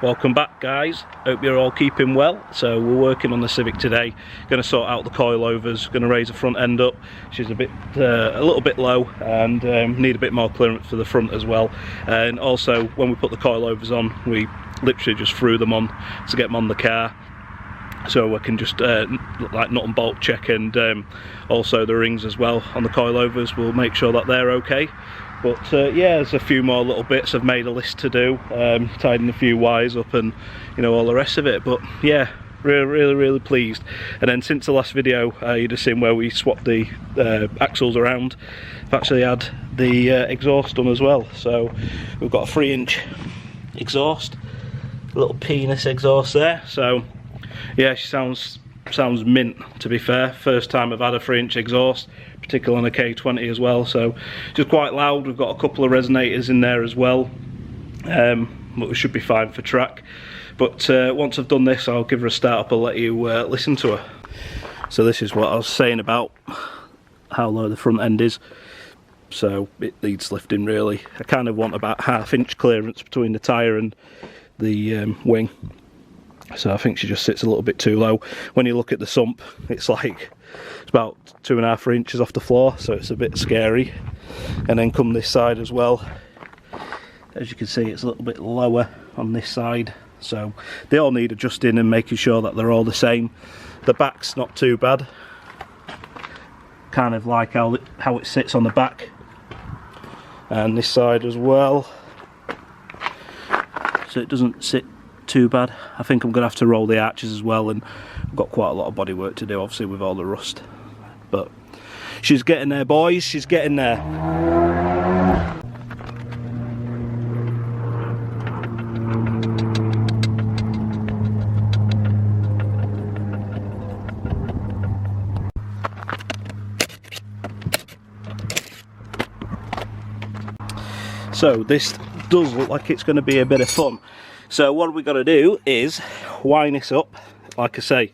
Welcome back, guys. Hope you're all keeping well. So we're working on the Civic today. Going to sort out the coilovers. Going to raise the front end up. She's a little bit low and need a bit more clearance for the front as well. And also, when we put the coilovers on, we literally just threw them on to get them on the car. So I can just like nut and bolt check, and also the rings as well on the coilovers. We'll make sure that they're okay. But yeah, there's a few more little bits. I've made a list to do, tidying a few wires up and all the rest of it. But yeah, really pleased. And then since the last video, you'd have seen where we swapped the axles around. I've actually had the exhaust done as well. So we've got a 3-inch exhaust, a little penis exhaust there. So yeah, she sounds mint, to be fair. First time I've had a 3-inch exhaust, particularly on a K20 as well, so just quite loud. We've got a couple of resonators in there as well, but we should be fine for track. But once I've done this, I'll give her a start up. I'll let you listen to her. So this is what I was saying about how low the front end is. So it needs lifting really. I kind of want about 1/2 inch clearance between the tyre and the wing. So I think she just sits a little bit too low. When you look at the sump, it's about 2.5 inches off the floor, so it's a bit scary. And then come this side as well, as you can see, it's a little bit lower on this side. So they all need adjusting and making sure that they're all the same. The back's not too bad, kind of like how it sits on the back, and this side as well, so it doesn't sit too bad. I think I'm going to have to roll the arches as well, and I've got quite a lot of body work to do, obviously, with all the rust. But she's getting there, boys, she's getting there. So this does look like it's going to be a bit of fun. So what we got to do is wind this up. Like I say,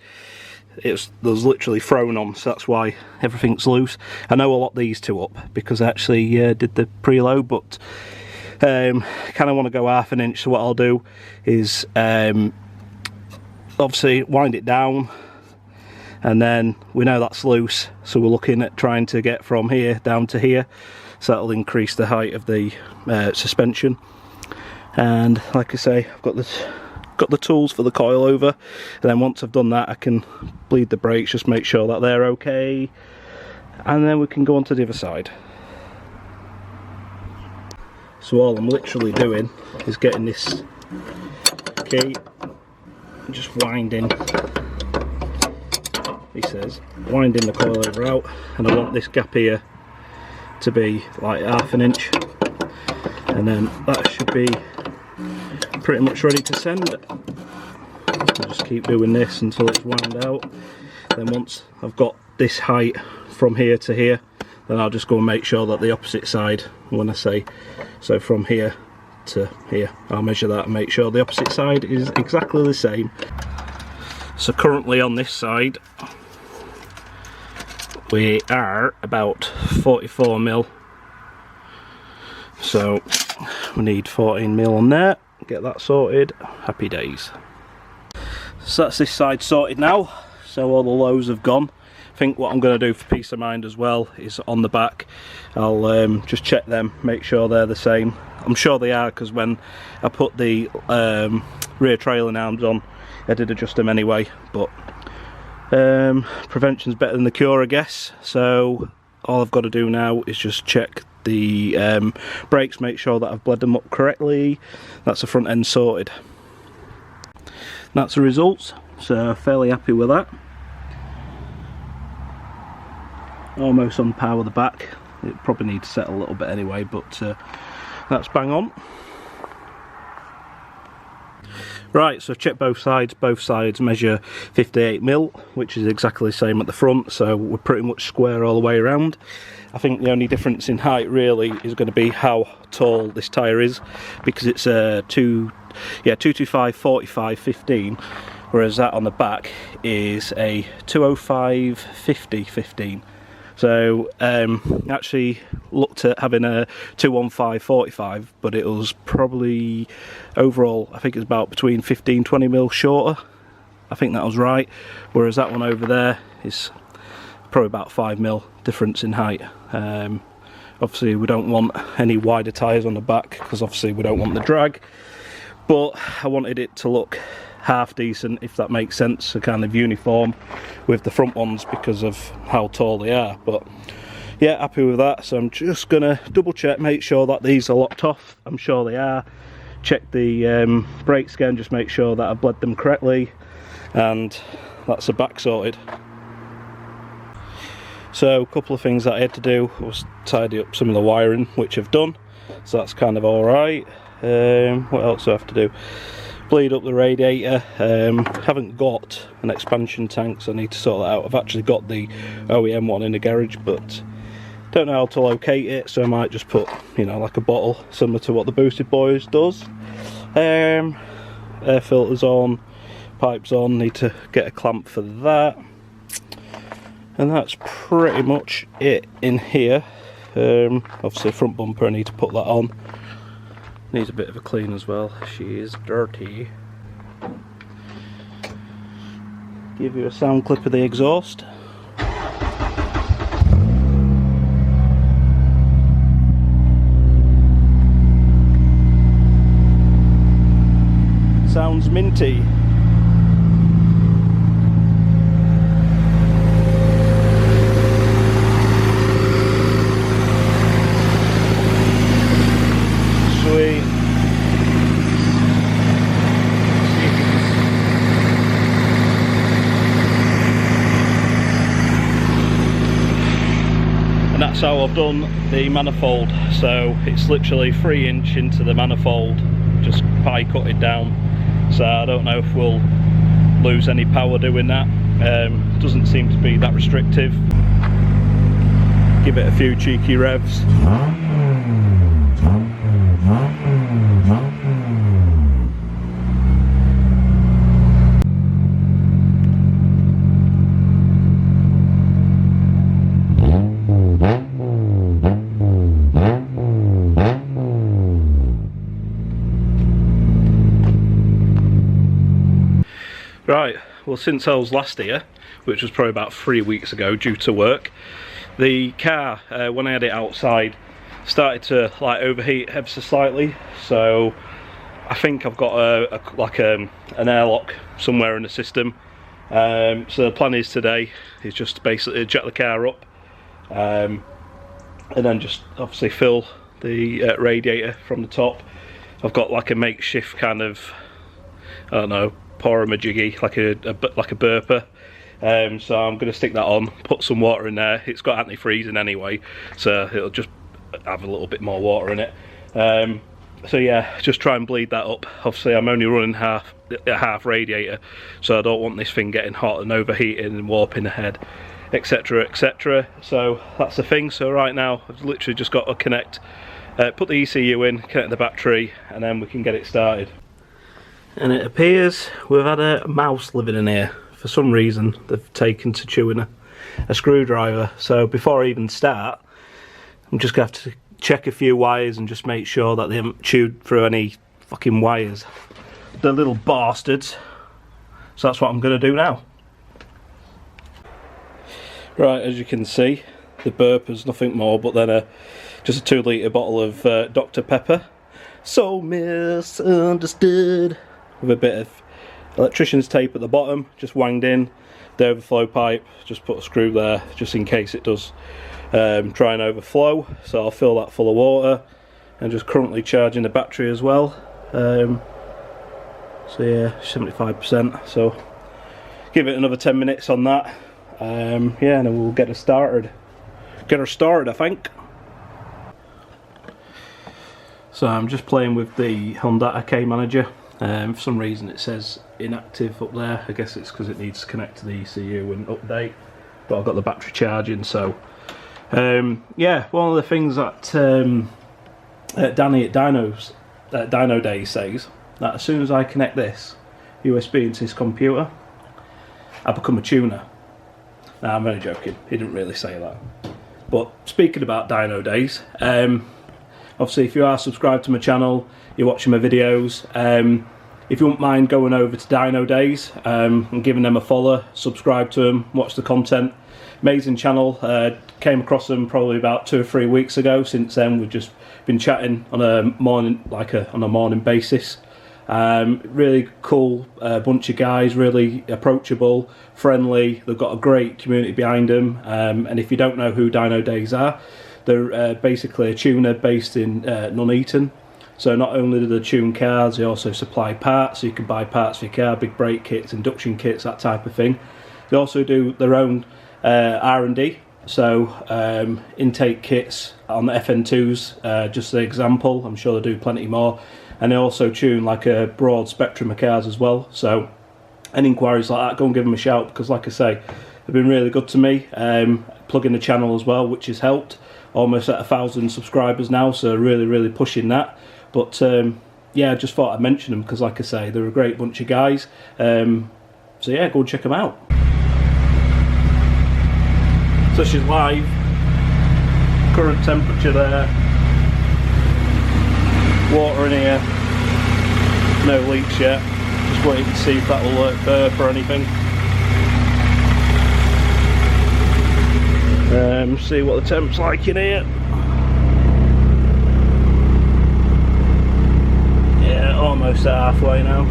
there's literally thrown on, so that's why everything's loose. I know I locked these two up because I actually did the preload, but kind of want to go 1/2 inch. So what I'll do is obviously wind it down, and then we know that's loose, so we're looking at trying to get from here down to here, so that'll increase the height of the suspension. And like I say, I've got the tools for the coilover, and then once I've done that, I can bleed the brakes, just make sure that they're okay, and then we can go on to the other side. So all I'm literally doing is getting this key, just winding, he says, winding the coilover out, and I want this gap here to be like 1/2 inch, and then that should be pretty much ready to send. I'll just keep doing this until it's wound out. Then once I've got this height from here to here, then I'll just go and make sure that the opposite side, when I say, so from here to here, I'll measure that and make sure the opposite side is exactly the same. So currently on this side, we are about 44mm. So we need 14mm on there. Get that sorted, happy days. So that's this side sorted now, so all the lows have gone. I think what I'm going to do for peace of mind as well is on the back, I'll just check them, make sure they're the same. I'm sure they are, because when I put the rear trailing arms on, I did adjust them anyway. But prevention's better than the cure, I guess. So all I've got to do now is just check the brakes, make sure that I've bled them up correctly. That's the front end sorted. That's the results, so fairly happy with that. Almost on par with the back. It probably needs to set a little bit anyway, but that's bang on. Right, so check both sides measure 58mm, which is exactly the same at the front, so we're pretty much square all the way around. I think the only difference in height really is going to be how tall this tyre is, because it's a 225 45 15, whereas that on the back is a 205 50 15. So actually looked at having a 215/45, but it was probably overall, I think it's about between 15-20 mil shorter. I think that was right. Whereas that one over there is probably about 5 mil difference in height. Obviously we don't want any wider tyres on the back because obviously we don't want the drag. But I wanted it to look half decent, if that makes sense, so kind of uniform with the front ones because of how tall they are. But yeah, happy with that. So I'm just gonna double check, make sure that these are locked off. I'm sure they are. Check the brakes again, just make sure that I've bled them correctly, and that's the back sorted. So a couple of things that I had to do was tidy up some of the wiring, which I've done, so that's kind of alright. What else do I have to do? Bleed up the radiator. Haven't got an expansion tank, so I need to sort that out. I've actually got the OEM one in the garage, but don't know how to locate it, so I might just put, you know, like a bottle similar to what the Boosted Boys does. Air filters on, pipes on, need to get a clamp for that, and that's pretty much it in here. Obviously front bumper, I need to put that on. Needs a bit of a clean as well, she is dirty. Give you a sound clip of the exhaust. Sounds minty. And that's how I've done the manifold. So it's literally 3 inch into the manifold, just pie cut it down. So I don't know if we'll lose any power doing that. Doesn't seem to be that restrictive. Give it a few cheeky revs. Right, well, since I was last here, which was probably about 3 weeks ago due to work, the car, when I had it outside, started to like overheat ever so slightly. So I think I've got an airlock somewhere in the system. So the plan is today is just basically jack the car up, and then just obviously fill the radiator from the top. I've got like a makeshift kind of, I don't know, porramajiggy, like a burper. So I'm going to stick that on, put some water in there. It's got anti-freezing anyway, so it'll just have a little bit more water in it. So yeah, just try and bleed that up. Obviously I'm only running half radiator, so I don't want this thing getting hot and overheating and warping the head, etc, etc. So that's the thing. So right now I've literally just got to connect, put the ECU in, connect the battery, and then we can get it started. And it appears we've had a mouse living in here. For some reason they've taken to chewing a screwdriver. So before I even start, I'm just going to have to check a few wires and just make sure that they haven't chewed through any fucking wires. The little bastards. So that's what I'm going to do now. Right, as you can see, the burper's nothing more but then just a 2 litre bottle of Dr Pepper. So misunderstood. With a bit of electrician's tape at the bottom, just wanged in the overflow pipe. Just put a screw there just in case it does try and overflow. So I'll fill that full of water, and just currently charging the battery as well. So yeah, 75%. So give it another 10 minutes on that. Yeah, and then we'll get her started. I think. So I'm just playing with the Honda K Manager. For some reason it says inactive up there. I guess it's because it needs to connect to the ECU and update, but I've got the battery charging. So yeah, one of the things that Danny at Dyno Days says, that as soon as I connect this USB into his computer, I become a tuner. Nah, I'm only joking, he didn't really say that. But speaking about Dyno Days, obviously if you are subscribed to my channel, you're watching my videos, if you wouldn't mind going over to Dyno Days and giving them a follow, subscribe to them, watch the content. Amazing channel. Came across them probably about 2 or 3 weeks ago. Since then we've just been chatting on a morning, on a morning basis. Really cool bunch of guys, really approachable, friendly. They've got a great community behind them, and if you don't know who Dyno Days are, they're basically a tuner based in Nuneaton. So not only do they tune cars, they also supply parts, so you can buy parts for your car, big brake kits, induction kits, that type of thing. They also do their own R&D, so intake kits on the FN2s, just an example. I'm sure they do plenty more. And they also tune like a broad spectrum of cars as well. So any inquiries like that, go and give them a shout, because like I say, they've been really good to me. Plug in the channel as well, which has helped. Almost at 1,000 subscribers now, so really pushing that. But yeah, I just thought I'd mention them because, like I say, they're a great bunch of guys. So yeah, go and check them out. So she's live. Current temperature there. Water in here. No leaks yet. Just waiting to see if that will burp or anything. See what the temp's like in here. Yeah, almost at halfway now.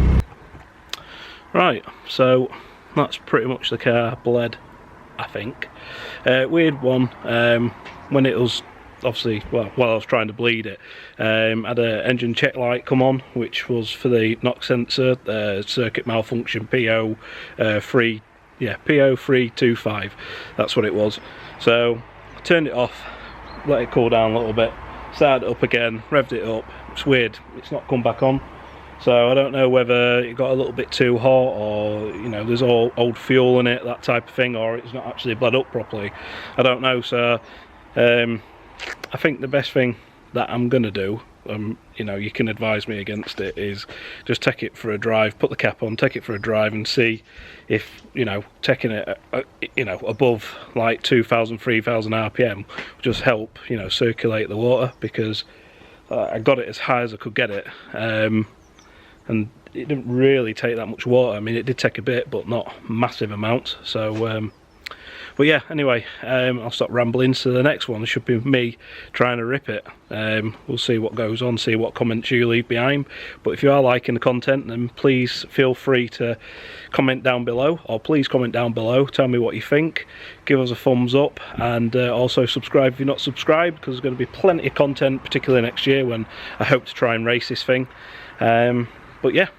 Right, so that's pretty much the car bled, I think. Weird one, when it was obviously, well, while I was trying to bleed it, had an engine check light come on, which was for the knock sensor, circuit malfunction, PO325, that's what it was. So I turned it off, let it cool down a little bit, started it up again, revved it up. It's weird, it's not come back on. So I don't know whether it got a little bit too hot, or you know, there's all old fuel in it, that type of thing, or it's not actually bled up properly. I don't know. So I think the best thing that I'm gonna do, you know, you can advise me against it, is just take it for a drive, put the cap on, take it for a drive, and see if, you know, taking it you know, above like 2,000, 3,000 RPM will just help, you know, circulate the water, because I got it as high as I could get it, and it didn't really take that much water. I mean, it did take a bit, but not massive amounts. So but yeah, anyway, I'll stop rambling. So the next one should be me trying to rip it. We'll see what goes on, see what comments you leave behind. But if you are liking the content, then please feel free to comment down below, or please comment down below, tell me what you think, give us a thumbs up, and also subscribe if you're not subscribed, because there's going to be plenty of content, particularly next year when I hope to try and race this thing. But yeah,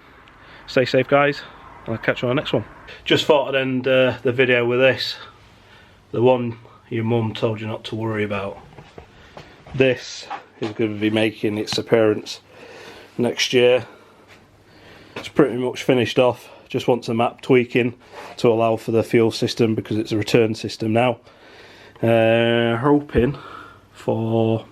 stay safe guys, I'll catch you on the next one. Just thought I'd end the video with this. The one your mum told you not to worry about. This is going to be making its appearance next year. It's pretty much finished off. Just wants a map tweaking to allow for the fuel system, because it's a return system now. Hoping for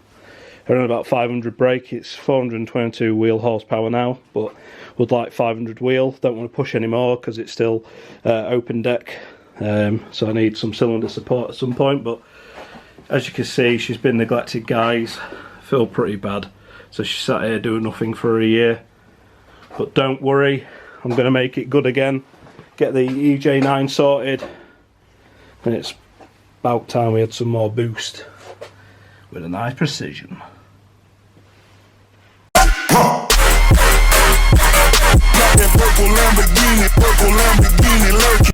around about 500 brake. It's 422 wheel horsepower now, but would like 500 wheel. Don't want to push anymore because it's still open deck. So I need some cylinder support at some point, but as you can see, she's been neglected guys. Feel pretty bad. So she sat here doing nothing for a year, but don't worry, I'm going to make it good again, get the EJ9 sorted, and it's about time we had some more boost with a nice precision. Purple Lamborghini, purple